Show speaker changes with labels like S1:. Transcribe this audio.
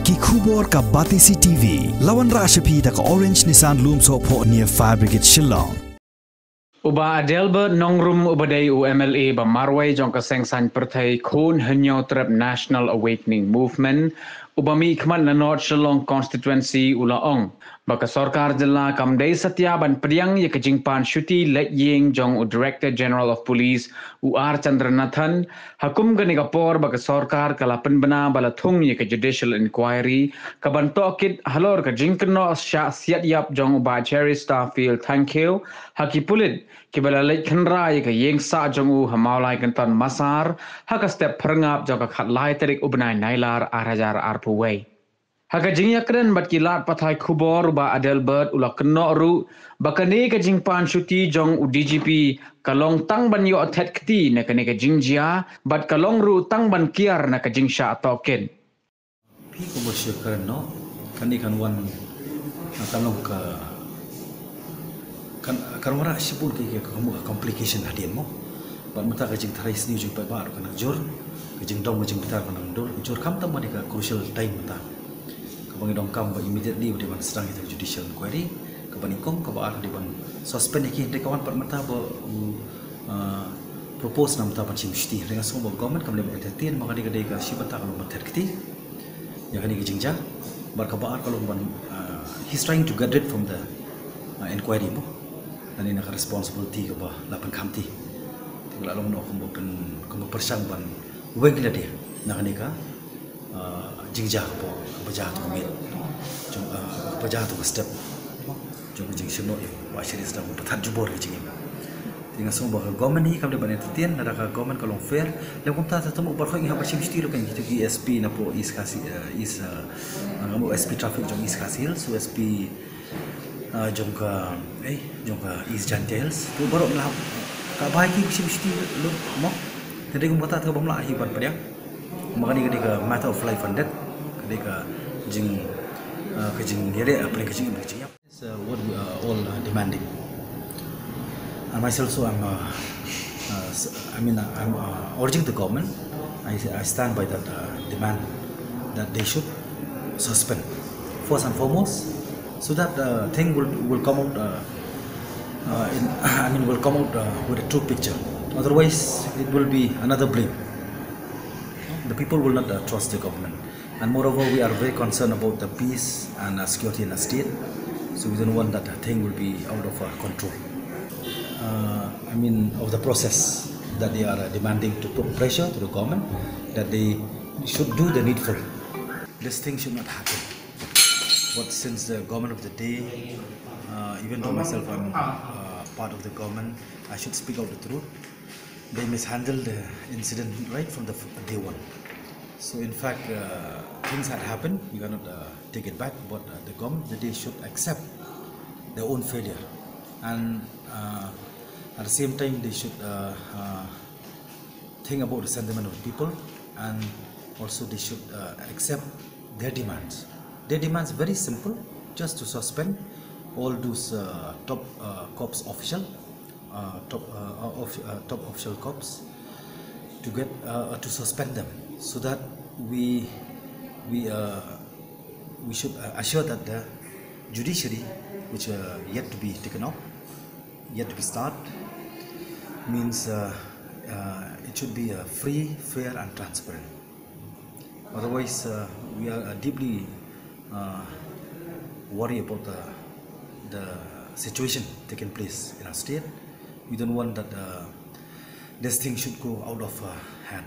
S1: ki khubor ka Batisi TV lawan rashapi da ka Orange Nissan Loom so pho near Fire Brigade Shillong.
S2: Uba Adelbert Nongrum ubadai UMLA ba Marway jong kaseng san perthai khon hanyaw trap National Awakening Movement ubami khman na North Shillong constituency ulaong baka Sorkar jilla kamdai satya ban Pdiang ye ka Jingpan Shuti Leit Ïing jong Director General of Police UR Chandranathan hakum gani kapor baka Sorkar kalapan bana balathung ye ka Judicial Inquiry kabantokit halor ka jingkno siat yap jong uba Cherry Starfield thank you hakipulit kibala Leit khanra ye ka Ïing sa jong u hamaulai kantan masar haka step perngap jong ka khatlai terik ubnai nailar arajar arpuway Haka jingyakren bat kilat pathai khubor ba Adelbert ula keno ru bakane ka Jingpan Shuti jong u DGP kalong tang ban yo athet kti na kane ka jingjia bat kalong ru tang ban kiar na ka jingsha token
S3: Pi ko bosyakren no kani kan wan kalong ka kan wara sibul ke kamu complication hadian mo bat mata ka jing tharai sni ju pa ba kan jor ka jing dong ka jing bitar kan dor jor kam tam ka crucial time mata Kabang dong kam ba immediately di ban sedang itu judicial inquiry kabang kom kabar di ban suspend iki de kawan pat mata ba propose nam ta ban chimshti dengan semua government kam le ba tertin maka diga ka shibata kalau ba terkti ya kani jingja bar kabar kalau ban he's trying to get rid from the inquiry mo dan ini responsibility ka ba lapan kamti tinggal along no kom persang ban wegla dia na kani ka jingja ko pajat ko mit jong pajat ko step jong jing sino yo wa shiri sta ko pathat jubor ke jing tinga so ba government hi kam de banet tien na ka government ko long fair le kom ta tamu bar ko ngi ha bachim stilo kan gitu ki SP na po is kasi is ngamu SP traffic jong is kasil so SP jong ka is jantels tu barok la ka bai ki bachim stilo lo mo tadi ko mata ka bamla hi ban Pdiang makani ka matter of life and death ka jing yere apne ka jing ya what we are all demanding and myself so I'm urging the government I stand by that demand that they should suspend first and foremost so that thing will come out will come out with a true picture otherwise it will be another blame the people will not trust the government. And moreover, we are very concerned about the peace and security in the state. So we don't want that thing will be out of control. Of the process that they are demanding to put pressure to the government that they should do the needful. This thing should not happen. But since the government of the day, even though myself I'm part of the government, I should speak out the truth. They mishandled the incident right from the day one. So in fact, things had happened, we cannot take it back, but the government they should accept their own failure. And at the same time, they should think about the sentiment of the people, and also they should accept their demands. Their demands very simple, just to suspend all those top corps official, top official cops to get to suspend them, so that we should assure that the judiciary, which yet to be taken up, yet to be started, means it should be free, fair, and transparent. Otherwise, we are deeply worried about the situation taking place in our state. We don't want that this thing should go out of hand.